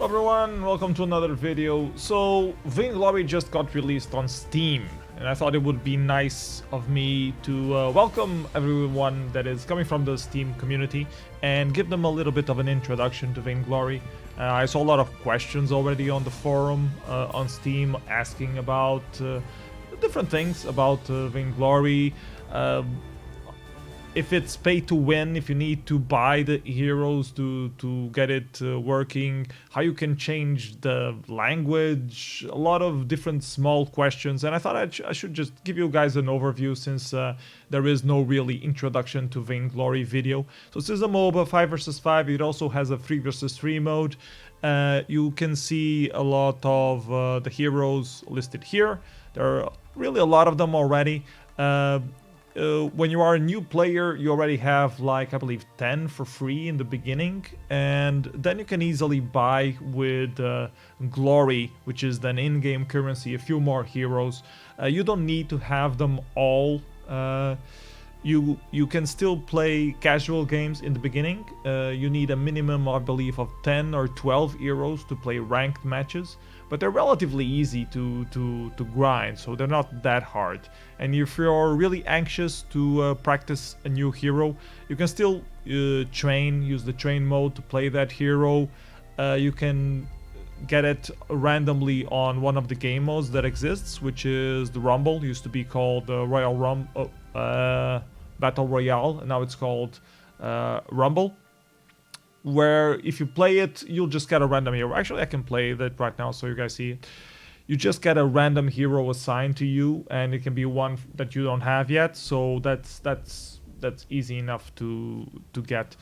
Hello everyone, welcome to another video. So, Vainglory just got released on Steam, and I thought it would be nice of me to welcome everyone that is coming from the Steam community and give them a little bit of an introduction to Vainglory. I saw a lot of questions already on the forum on Steam asking about different things about Vainglory. If it's pay to win, if you need to buy the heroes to get it working, how you can change the language, a lot of different small questions. And I thought I should just give you guys an overview since there is no really introduction to Vainglory video. So this is a MOBA 5 vs 5. It also has a 3 vs 3 mode. You can see a lot of the heroes listed here. There are really a lot of them already. When you are a new player, you already have like I believe 10 for free in the beginning, and then you can easily buy with Glory, which is then in-game currency, a few more heroes. You don't need to have them all. You can still play casual games in the beginning. You need a minimum, I believe, of 10 or 12 heroes to play ranked matches, but they're relatively easy to grind, so they're not that hard. And if you're really anxious to practice a new hero, you can still use the train mode to play that hero. You can get it randomly on one of the game modes that exists, which is the Rumble. It used to be called Battle Royale, and now it's called Rumble, where if you play it, you'll just get a random hero. Actually, I can play that right now so you guys see it. You just get a random hero assigned to you, and it can be one that you don't have yet, so that's easy enough to get.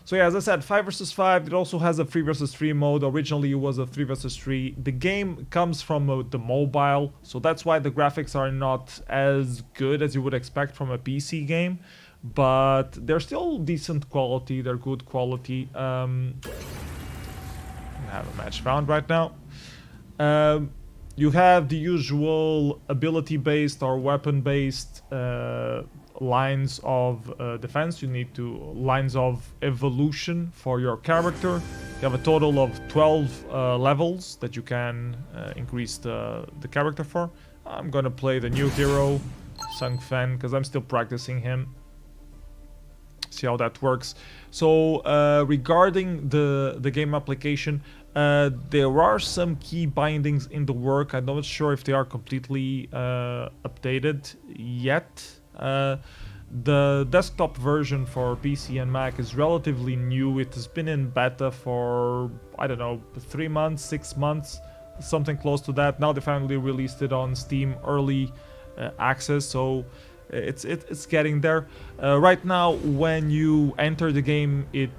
So yeah, as I said, 5 vs 5. It also has a 3 vs 3 mode. Originally it was a 3 vs 3. The game comes from the mobile, so that's why the graphics are not as good as you would expect from a PC game, but they're still decent quality. They're good quality. I have a match found right now. You have the usual ability-based or weapon-based lines of defense. You need lines of evolution for your character. You have a total of 12 levels that you can increase the character for. I'm gonna play the new hero, San Feng, because I'm still practicing him. See how that works. So regarding the game application, there are some key bindings in the work. I'm not sure if they are completely updated yet. The desktop version for PC and Mac is relatively new. It has been in beta for, I don't know, 3 months, 6 months, something close to that. Now they finally released it on Steam early access, so it's getting there. Right now, when you enter the game, it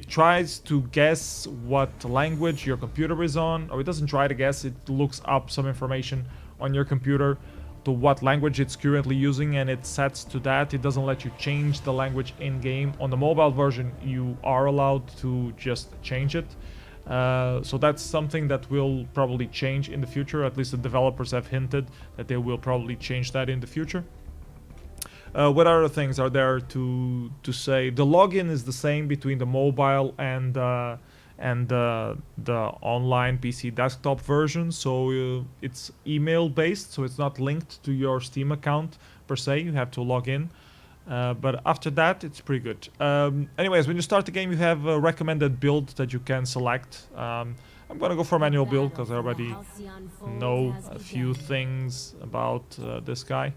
tries to guess what language your computer is on, or it doesn't try to guess, it looks up some information on your computer to what language it's currently using, and it sets to that. It doesn't let you change the language in-game. On the mobile version, you are allowed to just change it. So that's something that will probably change in the future. At least the developers have hinted that they will probably change that in the future. What other things are there to say? The login is the same between the mobile and the online PC desktop version. So it's email based, so it's not linked to your Steam account per se. You have to log in. But after that, it's pretty good. Anyways, when you start the game, you have a recommended build that you can select. I'm gonna go for a manual build because I already know a few things about this guy.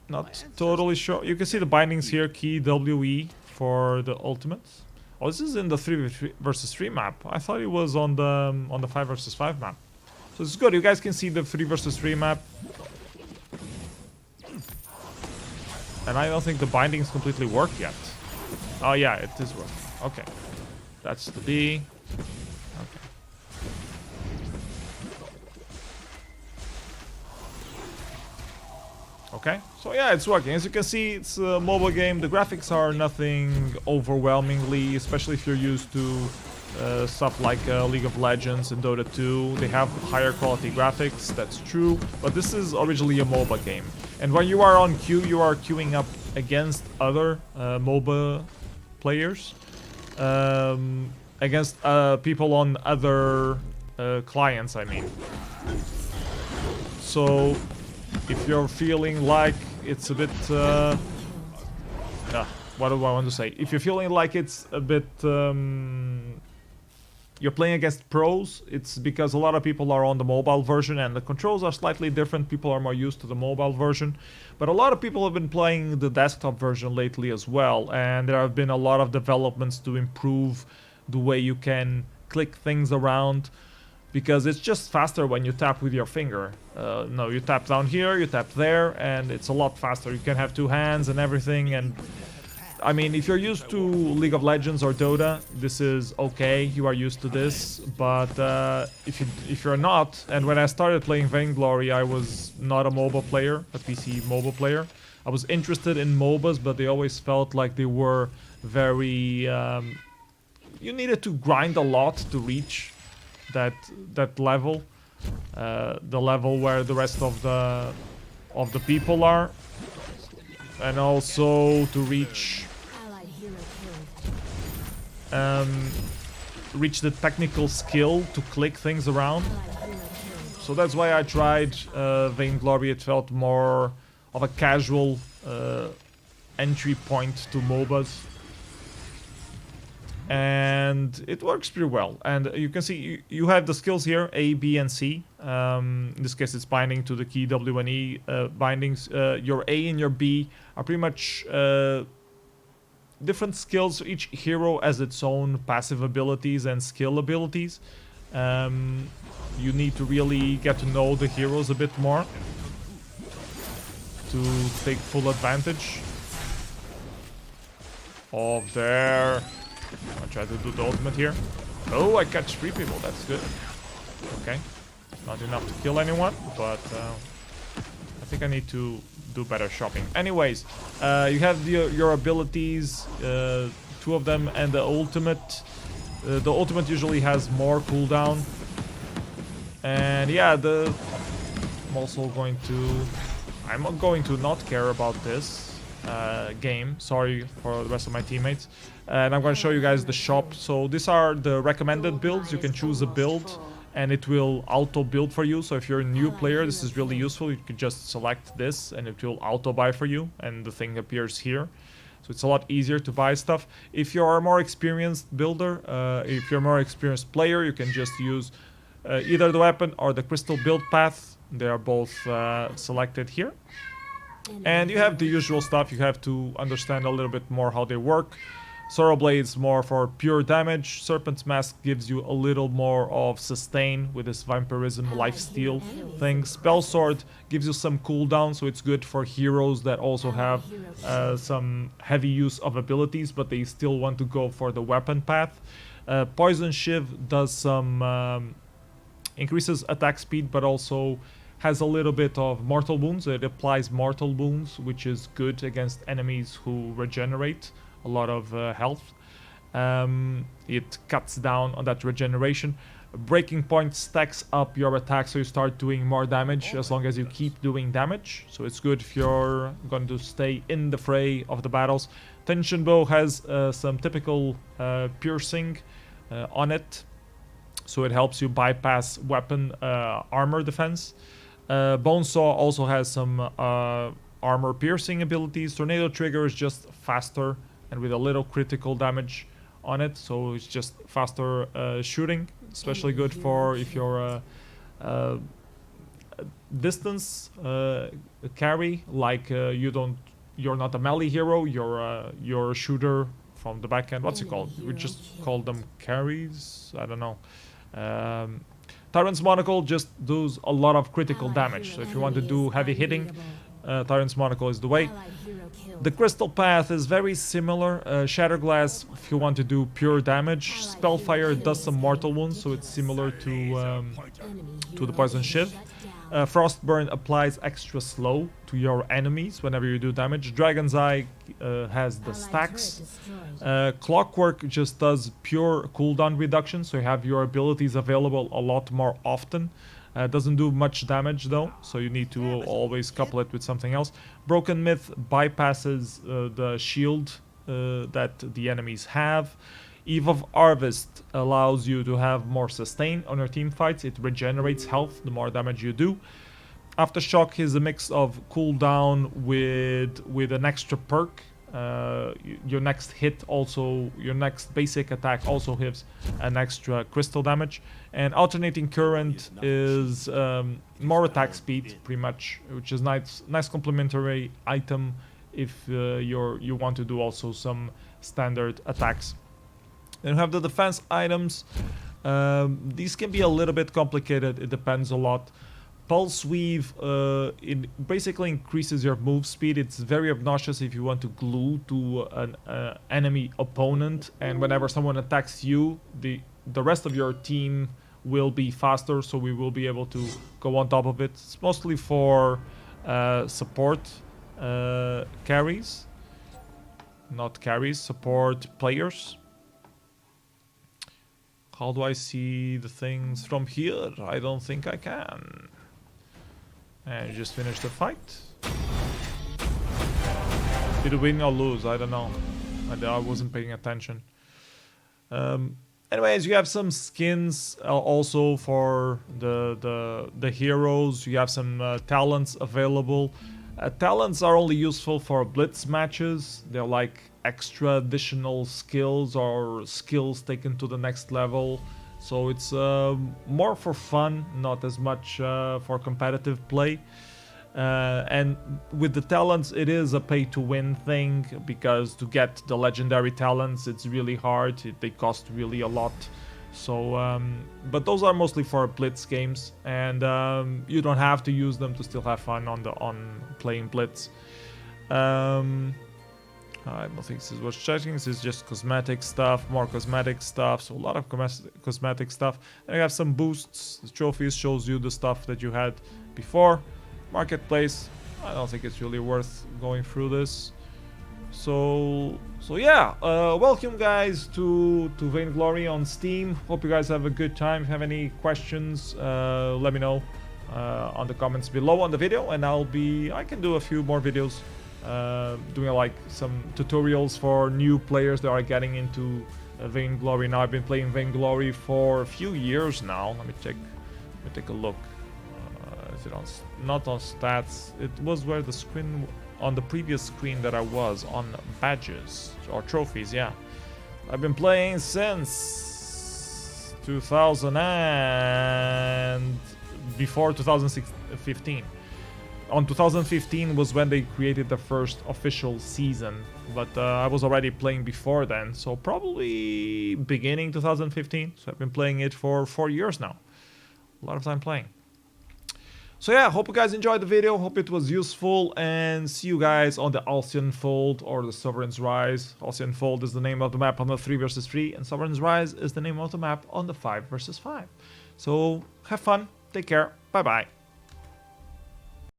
Not totally sure. You can see the bindings here, key WE for the ultimates. Oh, this is in the 3 vs 3 map. I thought it was on the 5 vs 5 map. So it's good. You guys can see the 3 vs 3 map. And I don't think the bindings completely work yet. Oh yeah, it is working. Okay. That's the B. Okay. Okay, so yeah, it's working. As you can see, it's a mobile game. The graphics are nothing overwhelmingly, especially if you're used to stuff like League of Legends and Dota 2. They have higher quality graphics, that's true, but this is originally a MOBA game. And when you are on queue, you are queuing up against other MOBA players, against people on other clients, I mean. So if you're feeling like it's a bit what do I want to say? If you're feeling like it's a bit you're playing against pros, it's because a lot of people are on the mobile version and the controls are slightly different. People are more used to the mobile version, but a lot of people have been playing the desktop version lately as well, and there have been a lot of developments to improve the way you can click things around, because it's just faster when you tap with your finger. No, you tap down here, you tap there, and it's a lot faster. You can have two hands and everything, and I mean, if you're used to League of Legends or Dota, this is okay, you are used to this, but if you're not, and when I started playing Vainglory, I was not a MOBA player, a PC MOBA player. I was interested in MOBAs, but they always felt like they were very... you needed to grind a lot to reach that level, the level where the rest of the people are, and also to reach the technical skill to click things around. So that's why I tried Vainglory. It felt more of a casual entry point to MOBAs, and it works pretty well. And you can see you have the skills here, A, B, and C. In this case, it's binding to the key W and E bindings. Your A and your B are pretty much different skills. Each hero has its own passive abilities and skill abilities. You need to really get to know the heroes a bit more to take full advantage of their... I'll try to do the ultimate here. Oh, I catch 3 people, that's good. Okay, not enough to kill anyone, but I think I need to do better shopping. Anyways, you have your abilities, 2 of them, and the ultimate. The ultimate usually has more cooldown. And yeah, I'm also going to... I'm not going to not care about this game. Sorry for the rest of my teammates. And I'm going to show you guys the shop. So these are the recommended builds. You can choose a build and it will auto build for you. So if you're a new player, this is really useful. You can just select this and it will auto buy for you, and the thing appears here. So it's a lot easier to buy stuff. If you're a more experienced builder, if you're a more experienced player, you can just use either the weapon or the crystal build path. They are both selected here. And you have the usual stuff. You have to understand a little bit more how they work. Sorrow Blade's more for pure damage. Serpent's Mask gives you a little more of sustain with this vampirism lifesteal thing. Spell Sword gives you some cooldown, so it's good for heroes that also have some heavy use of abilities, but they still want to go for the weapon path. Poison Shiv does some... increases attack speed, but also has a little bit of mortal wounds. It applies mortal wounds, which is good against enemies who regenerate a lot of health. It cuts down on that regeneration. Breaking Point stacks up your attack, so you start doing more damage as long as you keep doing damage. So it's good if you're going to stay in the fray of the battles. Tension Bow has some typical piercing on it, so it helps you bypass weapon armor defense. Bonesaw also has some armor piercing abilities. Tornado Trigger is just faster and with a little critical damage on it, so it's just faster shooting, especially good for if you're a distance carry, like you're not a melee hero, you're a shooter from the back end. What's it called? We just call them carries, I don't know. Tyrant's Monocle just does a lot of critical damage, so if you want to do heavy hitting, Tyrant's Monocle is the way. The Crystal Path is very similar. Shatterglass, if you want to do pure damage. Spellfire does some mortal wounds, so it's similar to the Poison Shiv. Frostburn applies extra slow to your enemies whenever you do damage. Dragon's Eye has the stacks. Clockwork just does pure cooldown reduction, so you have your abilities available a lot more often. Doesn't do much damage though, so you need to always couple it with something else. Broken Myth bypasses the shield that the enemies have. Eve of Harvest allows you to have more sustain on your team fights. It regenerates health the more damage you do. Aftershock is a mix of cooldown with an extra perk. Your next hit also, your next basic attack also gives an extra crystal damage. And Alternating Current is more attack speed, pretty much, which is nice complementary item if you want to do also some standard attacks. Then you have the defense items. These can be a little bit complicated. It depends a lot. Pulse Weave, it basically increases your move speed. It's very obnoxious if you want to glue to an enemy opponent, and whenever someone attacks you, the rest of your team will be faster, so we will be able to go on top of it. It's mostly for support carries, not carries, support players. How do I see the things from here? I don't think I can. And just finish the fight. Did we win or lose? I don't know. I wasn't paying attention. Anyways, you have some skins also for the heroes. You have some talents available. Talents are only useful for blitz matches. They're like extra additional skills or skills taken to the next level. So it's more for fun, not as much for competitive play. And with the talents, it is a pay-to-win thing, because to get the legendary talents, it's really hard. They cost really a lot. So, but those are mostly for blitz games, and you don't have to use them to still have fun on playing blitz. I don't think this is what's checking. This is just cosmetic stuff, more cosmetic stuff. So a lot of cosmetic stuff. And you have some boosts. The trophies shows you the stuff that you had before. Marketplace. I don't think it's really worth going through this. So yeah. Welcome guys to Vainglory on Steam. Hope you guys have a good time. If you have any questions, let me know on the comments below on the video, and I can do a few more videos. Doing like some tutorials for new players that are getting into Vainglory. Now I've been playing Vainglory for a few years now. Let me take a look. Is it not on stats? It was where the screen on the previous screen that I was on badges or trophies. Yeah, I've been playing since 2000 and before 2015. On 2015 was when they created the first official season, but I was already playing before then, so probably beginning 2015. So I've been playing it for 4 years now. A lot of time playing. So yeah, hope you guys enjoyed the video, hope it was useful, and see you guys on the Alcyon Fold or the Sovereign's Rise. Alcyon Fold is the name of the map on the 3 vs 3, and Sovereign's Rise is the name of the map on the 5 vs 5. So have fun, take care, bye bye.